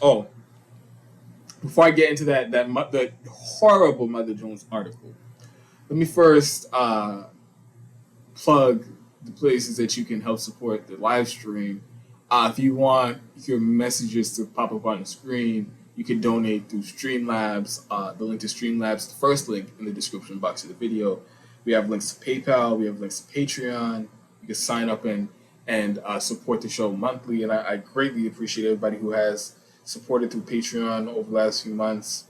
Oh, before I get into the horrible Mother Jones article, let me first plug the places that you can help support the live stream. If you want your messages to pop up on the screen, you can donate through Streamlabs. The link to Streamlabs, the first link in the description box of the video. We have links to PayPal. We have links to Patreon. You can sign up and support the show monthly. And I greatly appreciate everybody who has supported through Patreon over the last few months.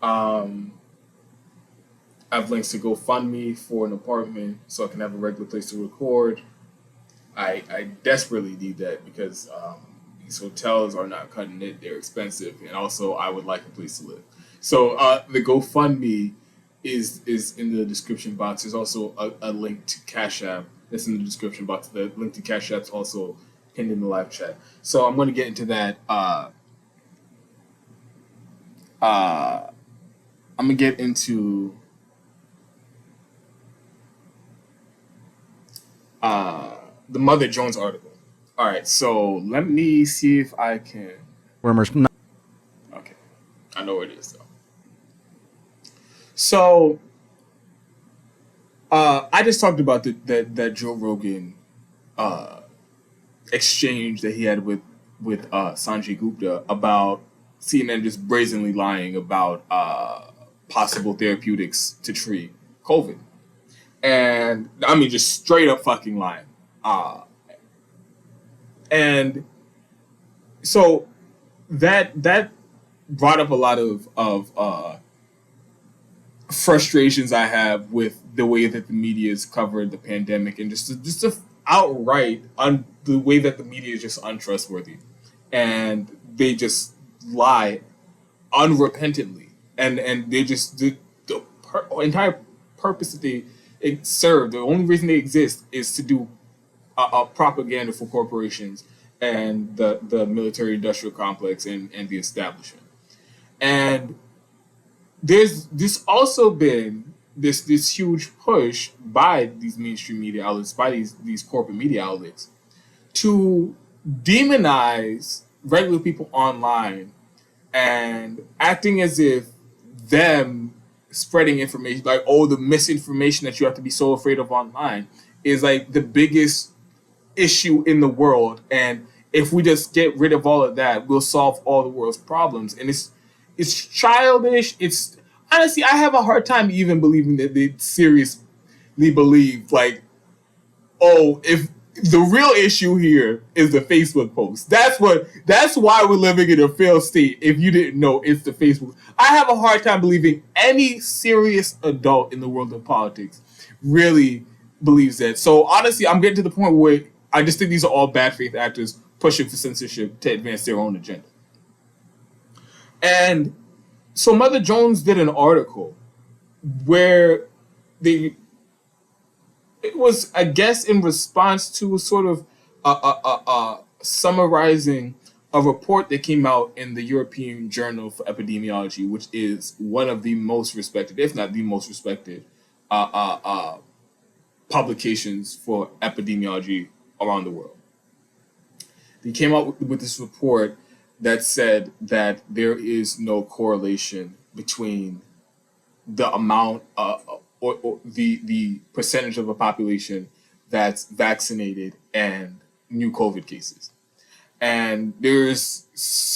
Um, I have links to GoFundMe for an apartment so I can have a regular place to record. I desperately need that because these hotels are not cutting it. They're expensive. And also, I would like a place to live. So the GoFundMe is in the description box. There's also a link to Cash App that's in the description box. The link to Cash App is also pinned in the live chat. So I'm going to get into that. I'm going to get into the Mother Jones article. All right, so let me see if I can. Okay, I know where it is though. So I just talked about that Joe Rogan uh, exchange that he had with Sanjay Gupta about CNN just brazenly lying about possible therapeutics to treat COVID, and I mean just straight up fucking lying. And so that brought up a lot of frustrations I have with the way that the media has covered the pandemic and just outright on the way that the media is just untrustworthy and they just lie unrepentantly and they just the entire purpose that they serve, the only reason they exist is to do propaganda for corporations and the military industrial complex and the establishment. And there's this also been this huge push by these mainstream media outlets, by these corporate media outlets, to demonize regular people online and acting as if them spreading information, like, oh, the misinformation that you have to be so afraid of online is like the biggest issue in the world, and if we just get rid of all of that, we'll solve all the world's problems. And it's childish. It's honestly, I have a hard time even believing that they seriously believe like, oh, if the real issue here is the Facebook post. That's why we're living in a failed state. If you didn't know, it's the Facebook. I have a hard time believing any serious adult in the world of politics really believes that. So honestly, I'm getting to the point where I just think these are all bad faith actors pushing for censorship to advance their own agenda. And so Mother Jones did an article where they it was, I guess, in response to sort of summarizing a report that came out in the European Journal for Epidemiology, which is one of the most respected, if not the most respected, uh, uh, uh, publications for epidemiology around the world. They came out with this report that said that there is no correlation between the amount or the percentage of a population that's vaccinated and new COVID cases. And there's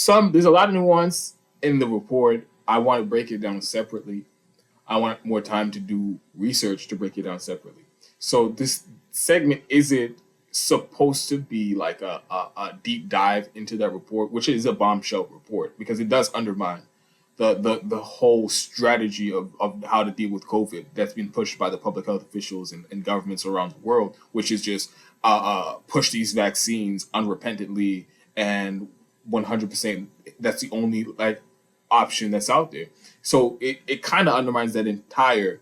a lot of nuance in the report. I want to break it down separately. I want more time to do research to break it down separately. So this segment isn't supposed to be like a deep dive into that report, which is a bombshell report, because it does undermine the whole strategy of how to deal with COVID that's been pushed by the public health officials and governments around the world, which is just push these vaccines unrepentantly and 100%. That's the only like option that's out there. So it kind of undermines that entire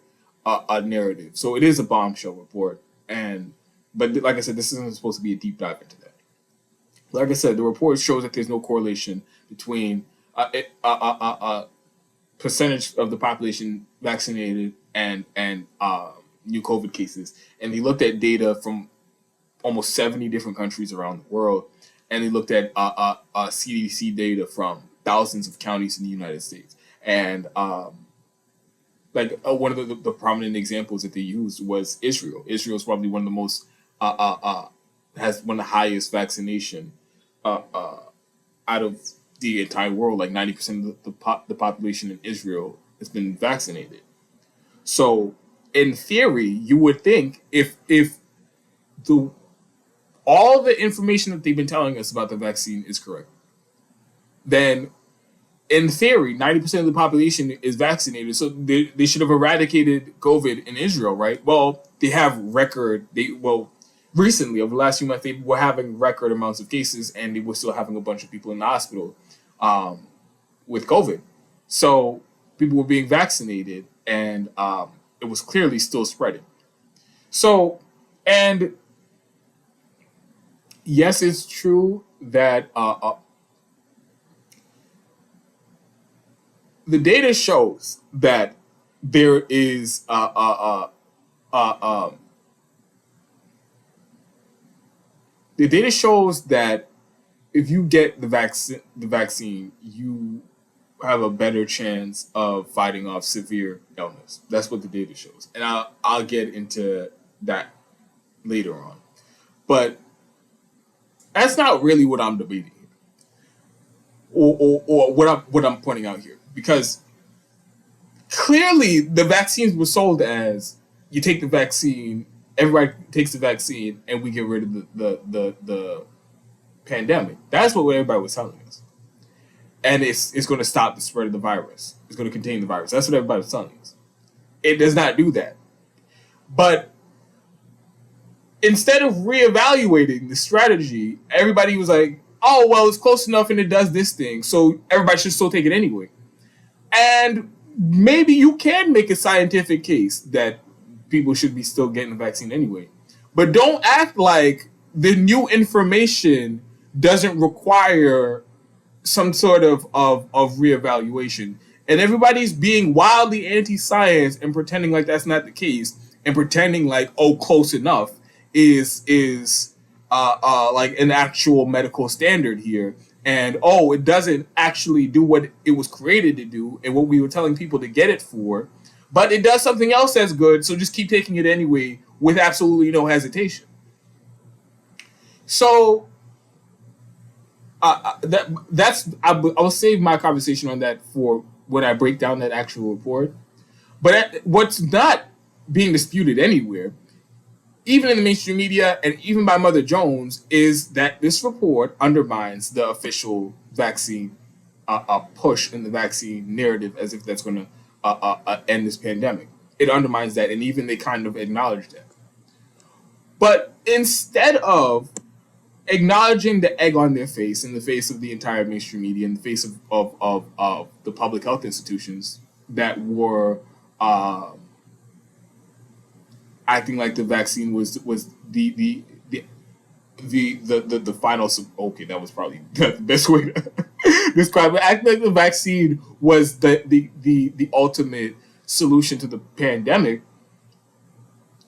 narrative. So it is a bombshell report, but like I said, this isn't supposed to be a deep dive into that. Like I said, the report shows that there's no correlation between percentage of the population vaccinated and new COVID cases, and they looked at data from almost 70 different countries around the world, and they looked at CDC data from thousands of counties in the United States. And one of the prominent examples that they used was Israel. Israel is probably one of the most has one of the highest vaccination uh, uh, out of the entire world. Like 90% of the population in Israel has been vaccinated. So in theory, you would think if the all the information that they've been telling us about the vaccine is correct, then in theory, 90% of the population is vaccinated. So they should have eradicated COVID in Israel, right? Well, recently, over the last few months, they were having record amounts of cases, and they were still having a bunch of people in the hospital um, with COVID. So people were being vaccinated, and it was clearly still spreading. So, and yes, it's true that the data shows that there is the data shows that if you get the vaccine, you have a better chance of fighting off severe illness. That's what the data shows, and I'll get into that later on. But that's not really what I'm debating here, or what I'm pointing out here, because clearly the vaccines were sold as you take the vaccine, everybody takes the vaccine, and we get rid of the pandemic. That's what everybody was telling us, and it's going to stop the spread of the virus. It's going to contain the virus. That's what everybody was telling us. It does not do that. But instead of reevaluating the strategy, everybody was like, "Oh well, it's close enough, and it does this thing, so everybody should still take it anyway." And maybe you can make a scientific case that people should be still getting the vaccine anyway. But don't act like the new information doesn't require some sort of reevaluation. And everybody's being wildly anti-science and pretending like that's not the case, and pretending like, oh, close enough is like an actual medical standard here. And oh, it doesn't actually do what it was created to do and what we were telling people to get it for, but it does something else that's good, so just keep taking it anyway with absolutely no hesitation. So I'll save my conversation on that for when I break down that actual report. But what's not being disputed anywhere, even in the mainstream media and even by Mother Jones, is that this report undermines the official vaccine push in the vaccine narrative, as if that's going to end this pandemic. It undermines that, and even they kind of acknowledge that. But instead of acknowledging the egg on their face, in the face of the entire mainstream media, in the face of the public health institutions that were acting like the vaccine was the final. Okay, that was probably the best way to describe it. Acting like the vaccine was the ultimate solution to the pandemic.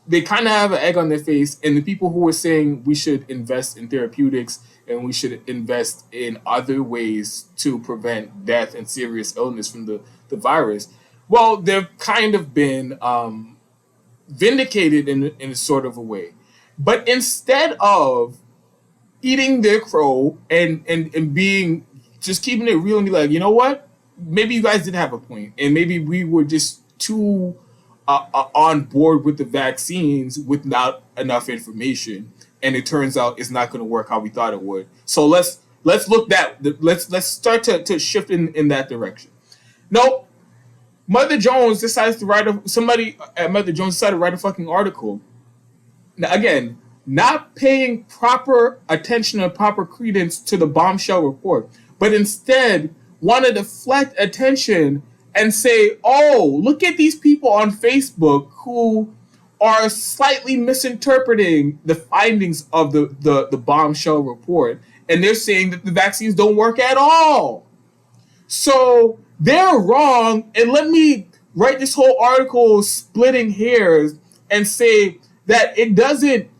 They kind of have an egg on their face, and the people who are saying we should invest in therapeutics and we should invest in other ways to prevent death and serious illness from the virus, well, they've kind of been vindicated in a sort of a way. But instead of eating their crow and being, just keeping it real and be like, you know what, maybe you guys did have a point, and maybe we were just too on board with the vaccines without enough information, and it turns out it's not going to work how we thought it would. So let's start to shift in that direction. Nope. Mother Jones decides to write somebody at Mother Jones decided to write a fucking article. Now, again, not paying proper attention or proper credence to the Bombshell report, but instead want to deflect attention and say, oh, look at these people on Facebook who are slightly misinterpreting the findings of the Bombshell report, and they're saying that the vaccines don't work at all. So they're wrong, and let me write this whole article splitting hairs and say that it doesn't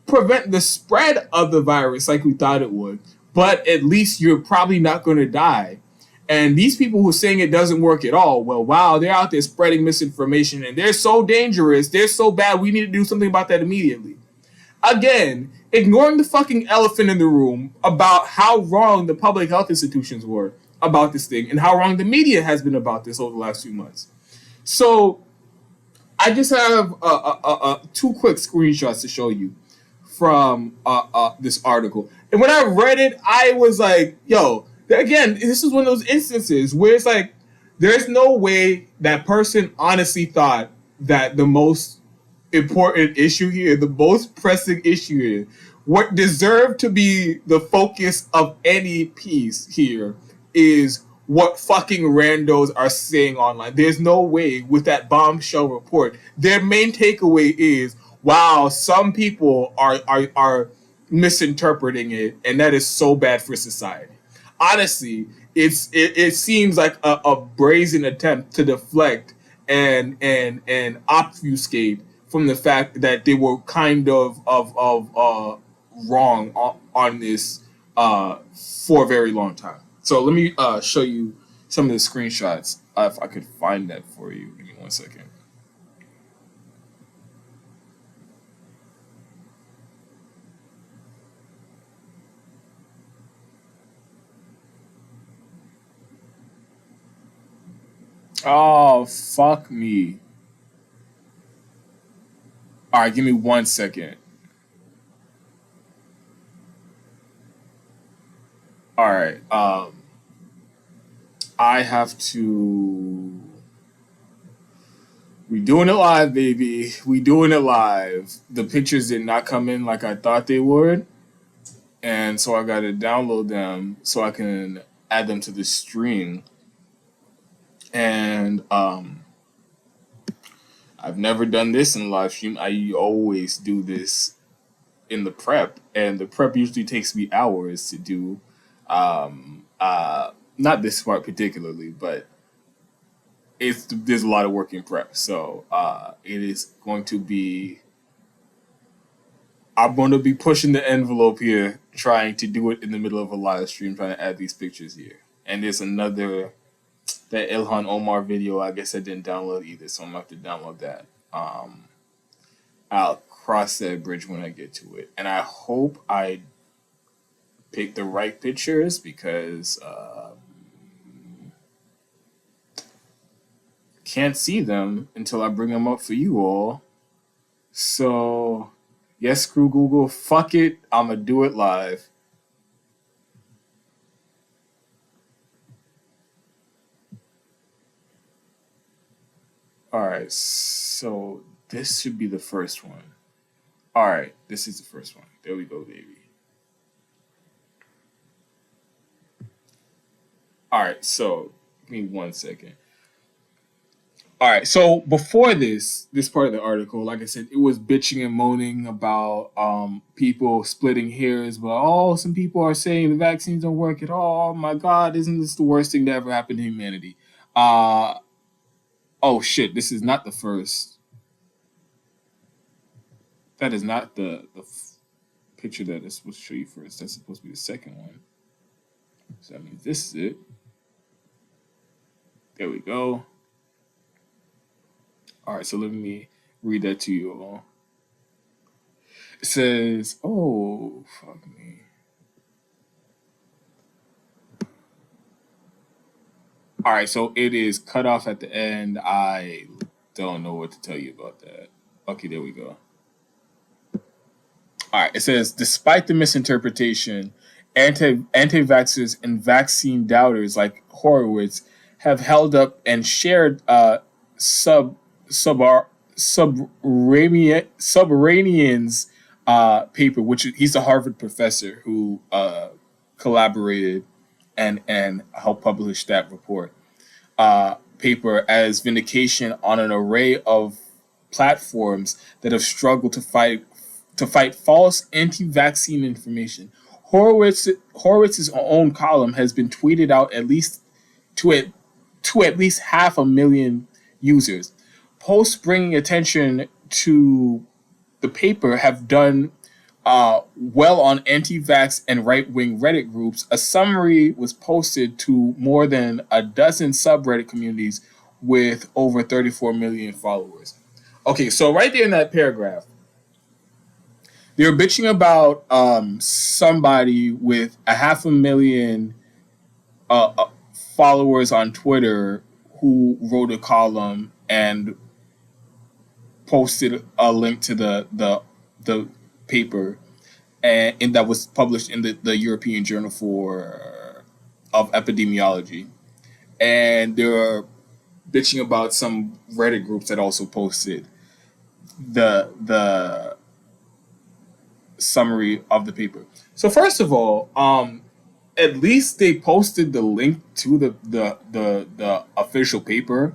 prevent the spread of the virus like we thought it would, but at least you're probably not going to die. And these people who are saying it doesn't work at all, well, wow, they're out there spreading misinformation and they're so dangerous, they're so bad, we need to do something about that immediately. Again, ignoring the fucking elephant in the room about how wrong the public health institutions were about this thing and how wrong the media has been about this over the last few months. So I just have two quick screenshots to show you from this article. And when I read it, I was like, yo, again, this is one of those instances where it's like, there's no way that person honestly thought that the most important issue here, the most pressing issue here, what deserved to be the focus of any piece here is what fucking randos are saying online. There's no way with that bombshell report. Their main takeaway is, wow, some people are misinterpreting it, and that is so bad for society. Honestly, it seems like a brazen attempt to deflect and obfuscate from the fact that they were wrong on this for a very long time. So let me show you some of the screenshots if I could find that for you. Give me 1 second. Oh, fuck me. All right, give me 1 second. All right. I have to. We doing it live, baby. We doing it live. The pictures did not come in like I thought they would, and so I got to download them so I can add them to the stream. And I've never done this in live stream. I always do this in the prep, and the prep usually takes me hours to do. Not this part particularly, but there's a lot of work in prep. So it is going to be. I'm going to be pushing the envelope here, trying to do it in the middle of a live stream, trying to add these pictures here. And there's another, that Ilhan Omar video. I guess I didn't download either, so I'm gonna have to download that. I'll cross that bridge when I get to it, and I hope I pick the right pictures because can't see them until I bring them up for you all. So, yes, screw Google. Fuck it. I'm going to do it live. All right. So, this should be the first one. All right. This is the first one. There we go, baby. All right. So, give me 1 second. All right, so before this part of the article, like I said, it was bitching and moaning about people splitting hairs. But some people are saying the vaccines don't work at all. Oh my God, isn't this the worst thing that ever happened to humanity? Oh shit, this is not the first. That is not the picture that is supposed to show you first. That's supposed to be the second one. So that means this is it. There we go. All right, so let me read that to you all. It says, oh, fuck me. All right, so it is cut off at the end. I don't know what to tell you about that. Okay, there we go. All right, it says, despite the misinterpretation, anti-vaxxers and vaccine doubters like Horowitz have held up and shared Subramanian's paper, which he's a Harvard professor who collaborated and helped publish that report paper as vindication on an array of platforms that have struggled to fight false anti-vaccine information. Horowitz's own column has been tweeted out to at least 500,000 users. Posts bringing attention to the paper have done well, on anti-vax and right-wing Reddit groups, a summary was posted to more than a dozen subreddit communities with over 34 million followers. Okay, so right there in that paragraph, they're bitching about somebody with a 500,000 followers on Twitter who wrote a column and posted a link to the paper, and that was published in the European Journal of Epidemiology. And they're bitching about some Reddit groups that also posted the summary of the paper. So first of all, at least they posted the link to the official paper.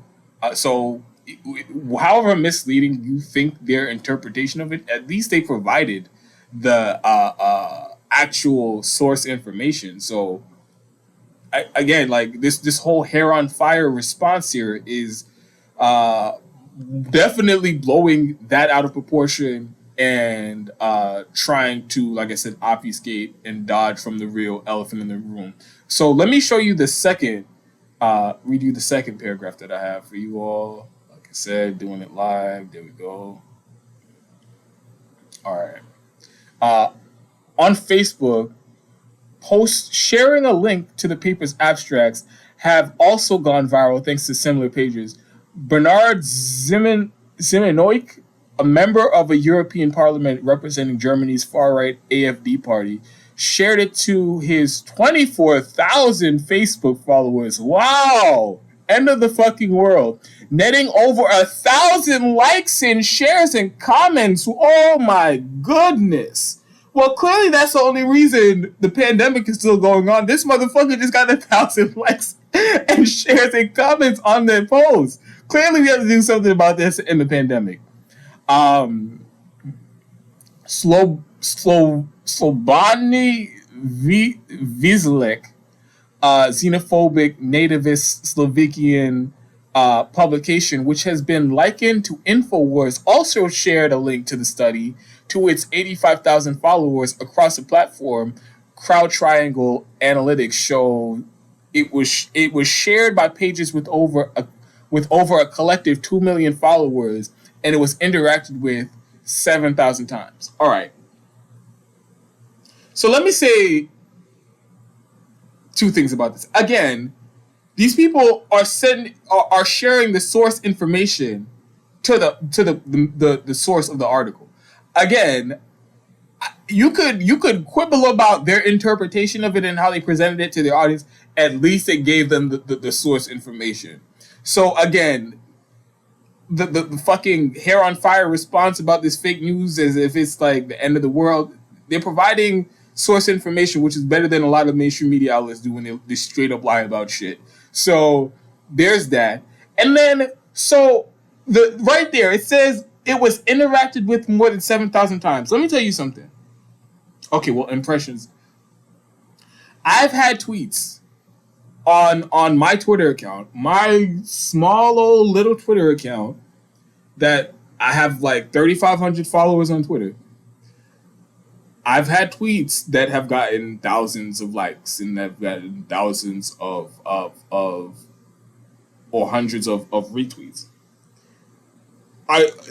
So however misleading you think their interpretation of it, at least they provided the actual source information. So again, like this whole hair on fire response here is definitely blowing that out of proportion and trying to, like I said, obfuscate and dodge from the real elephant in the room. So let me show you the second, read you the second paragraph that I have for you all. Like I said, doing it live. There we go. All right. On Facebook, posts sharing a link to the paper's abstracts have also gone viral thanks to similar pages. Bernard Zimenoik, a member of a European Parliament representing Germany's far-right AfD party, shared it to his 24,000 Facebook followers. Wow! End of the fucking world. Netting over 1,000 likes and shares and comments. Oh my goodness. Well, clearly that's the only reason the pandemic is still going on. This motherfucker just got 1,000 likes and shares and comments on their post. Clearly we have to do something about this in the pandemic. Slobodny Vizlek, xenophobic nativist Slovakian publication, which has been likened to InfoWars, also shared a link to the study to its 85,000 followers across the platform. Crowd Triangle Analytics show it was shared by pages with over a collective 2 million followers, and it was interacted with 7,000 times. All right. So let me say two things about this. Again, these people are sharing the source information to the source of the article. Again, you could quibble about their interpretation of it and how they presented it to the audience. At least it gave them the source information. So again, the fucking hair on fire response about this fake news as if it's like the end of the world. They're providing source information, which is better than a lot of mainstream media outlets do when they straight up lie about shit. So there's that. And then so right there it says it was interacted with more than 7,000 times. Let me tell you something. Okay, well, impressions. I've had tweets on my Twitter account, my small old little Twitter account, that I have like 3,500 followers on Twitter. I've had tweets that have gotten thousands of likes and have gotten thousands of or hundreds of retweets.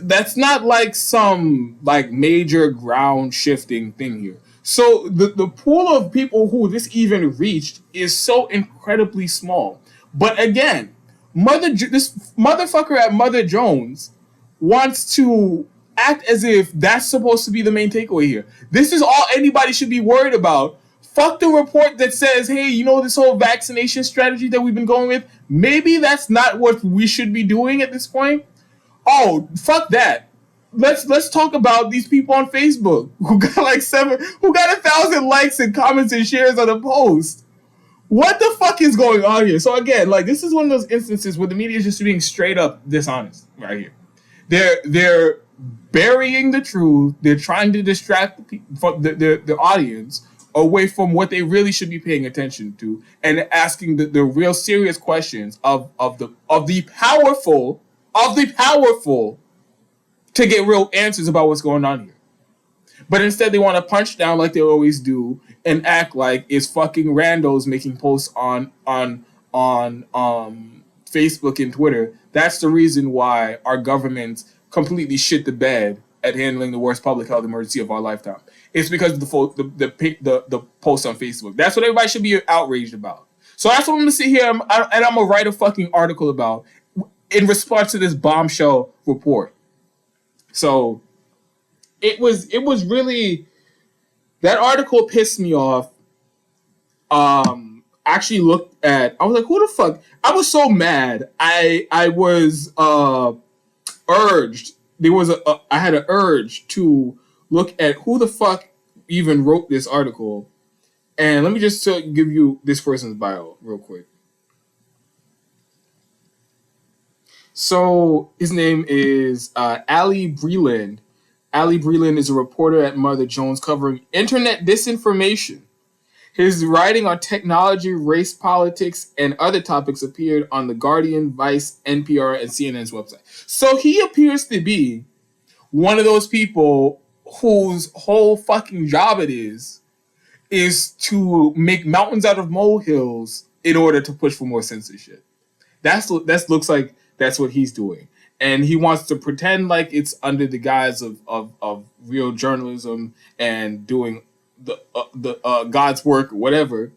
That's not like some like major ground shifting thing here. So the pool of people who this even reached is so incredibly small. But again, this motherfucker at Mother Jones wants to act as if that's supposed to be the main takeaway here. This is all anybody should be worried about. Fuck the report that says, hey, you know, this whole vaccination strategy that we've been going with, maybe that's not what we should be doing at this point. Oh, fuck that. Let's talk about these people on Facebook who got 1,000 likes and comments and shares on a post. What the fuck is going on here? So again, like, this is one of those instances where the media is just being straight up dishonest right here. They're burying the truth. They're trying to distract the audience away from what they really should be paying attention to and asking the real serious questions of the powerful to get real answers about what's going on here. But instead, they want to punch down like they always do and act like it's fucking randos making posts on Facebook and Twitter. That's the reason why our government completely shit the bed at handling the worst public health emergency of our lifetime. It's because of the post on Facebook. That's what everybody should be outraged about. So that's what I'm gonna sit here and I'm gonna write a fucking article about in response to this bombshell report. So it was really, that article pissed me off. Actually looked at, I was like, who the fuck? I was so mad. I was urged. There was I had an urge to look at who the fuck even wrote this article. And let me just give you this person's bio real quick. So his name is Ali Breland. Ali Breland is a reporter at Mother Jones covering internet disinformation. His writing on technology, race, politics, and other topics appeared on The Guardian, Vice, NPR, and CNN's website. So he appears to be one of those people whose whole fucking job it is to make mountains out of molehills in order to push for more censorship. That looks like that's what he's doing. And he wants to pretend like it's under the guise of real journalism and doing the God's work or whatever.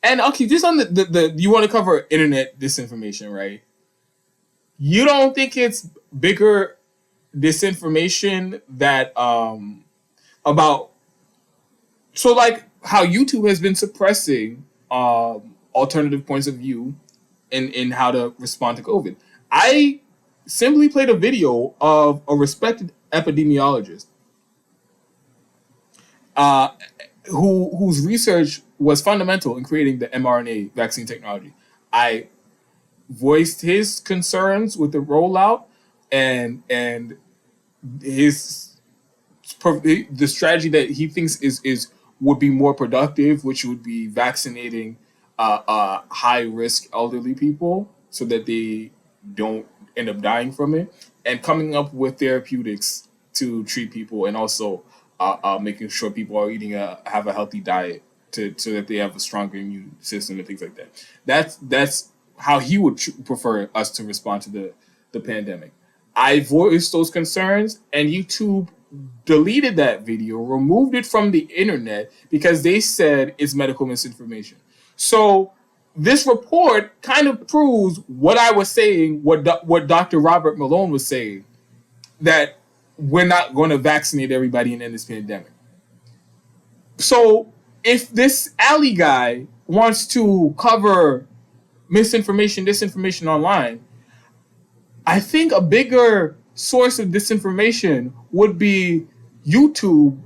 And okay, just on the you want to cover internet disinformation, right? You don't think it's bigger disinformation that about, so like how YouTube has been suppressing alternative points of view in how to respond to COVID. I simply played a video of a respected epidemiologist whose research was fundamental in creating the mRNA vaccine technology. I voiced his concerns with the rollout and his the strategy that he thinks is would be more productive, which would be vaccinating high risk elderly people so that they don't end up dying from it, and coming up with therapeutics to treat people, and also making sure people are have a healthy diet so that they have a stronger immune system and things like that. That's how he would prefer us to respond to the pandemic. I voiced those concerns, and YouTube deleted that video, removed it from the internet because they said it's medical misinformation. So this report kind of proves what I was saying, what Dr. Robert Malone was saying, that we're not going to vaccinate everybody and end this pandemic. So if this alley guy wants to cover misinformation, disinformation online, I think a bigger source of disinformation would be YouTube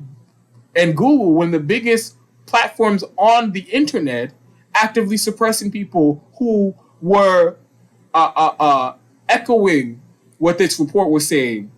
and Google, when the biggest platforms on the internet, actively suppressing people who were echoing what this report was saying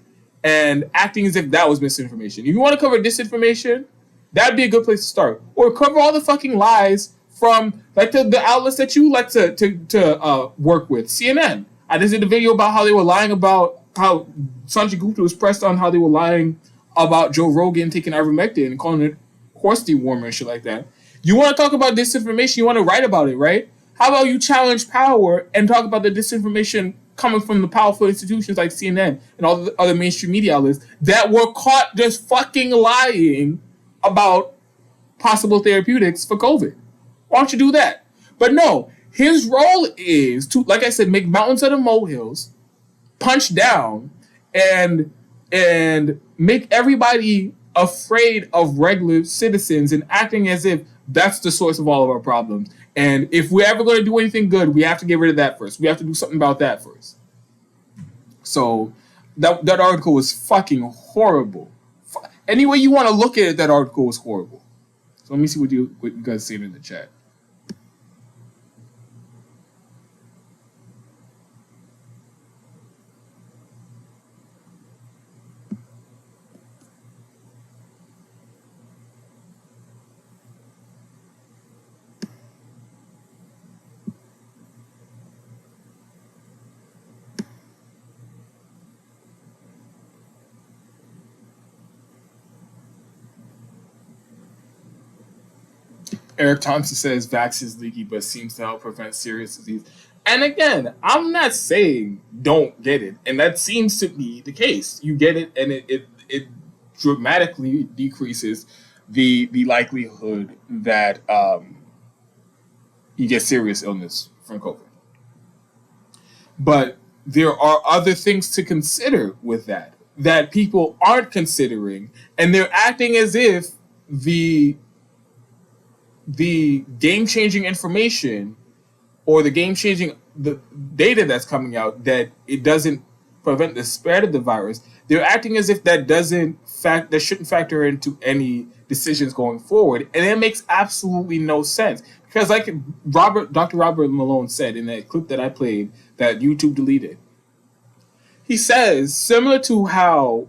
and acting as if that was misinformation. If you want to cover disinformation, that'd be a good place to start. Or cover all the fucking lies from like the outlets that you like to work with. CNN. I just did a video about how they were lying about how Sanjay Gupta was pressed on how they were lying about Joe Rogan taking ivermectin and calling it horse dewormer and shit like that. You want to talk about disinformation, you want to write about it, right? How about you challenge power and talk about the disinformation coming from the powerful institutions like CNN and all the other mainstream media outlets that were caught just fucking lying about possible therapeutics for COVID? Why don't you do that? But no, his role is to, like I said, make mountains out of molehills, punch down, and make everybody afraid of regular citizens and acting as if that's the source of all of our problems. And if we're ever going to do anything good, we have to get rid of that first. We have to do something about that first. So that article was fucking horrible. Any way you want to look at it, that article was horrible. So let me see what you guys say in the chat. Eric Thompson says vax is leaky, but seems to help prevent serious disease. And again, I'm not saying don't get it, and that seems to be the case. You get it, and it dramatically decreases the likelihood that you get serious illness from COVID. But there are other things to consider with that people aren't considering, and they're acting as if the the game changing information or the game changing the data that's coming out that it doesn't prevent the spread of the virus, they're acting as if that shouldn't factor into any decisions going forward, and it makes absolutely no sense because like Dr. Robert Malone said in that clip that I played that YouTube deleted, he says similar to how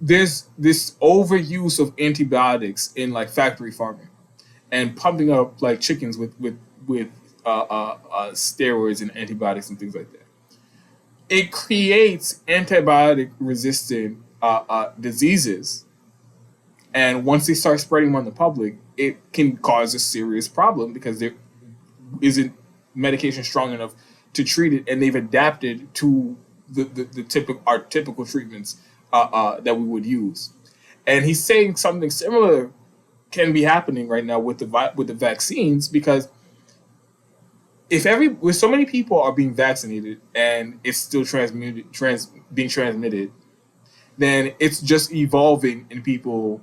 there's this overuse of antibiotics in like factory farming and pumping up like chickens with steroids and antibiotics and things like that. It creates antibiotic resistant diseases, and once they start spreading among the public, it can cause a serious problem because there isn't medication strong enough to treat it, and they've adapted to the typical treatments that we would use. And he's saying something similar can be happening right now with the vaccines because if so many people are being vaccinated and it's still being transmitted, then it's just evolving in people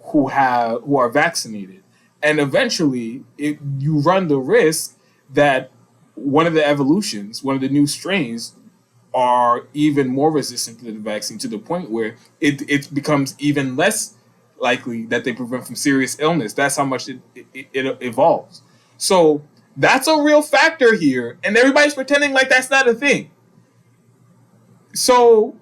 who are vaccinated, and eventually you run the risk that one of the new strains are even more resistant to the vaccine to the point where it becomes even less likely that they prevent from serious illness. That's how much it evolves. So that's a real factor here, and everybody's pretending like that's not a thing. So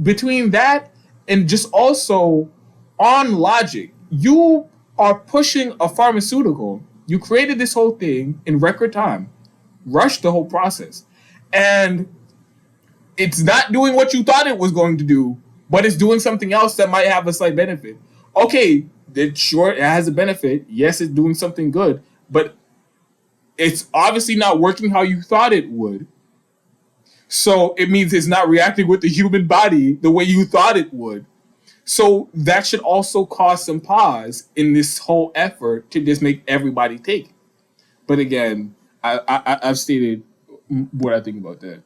between that and just also on logic, you are pushing a pharmaceutical. You created this whole thing in record time, rushed the whole process, and it's not doing what you thought it was going to do, but it's doing something else that might have a slight benefit. Okay, it has a benefit. Yes, it's doing something good, but it's obviously not working how you thought it would. So it means it's not reacting with the human body the way you thought it would. So that should also cause some pause in this whole effort to just make everybody take it. But again, I've stated what I think about that.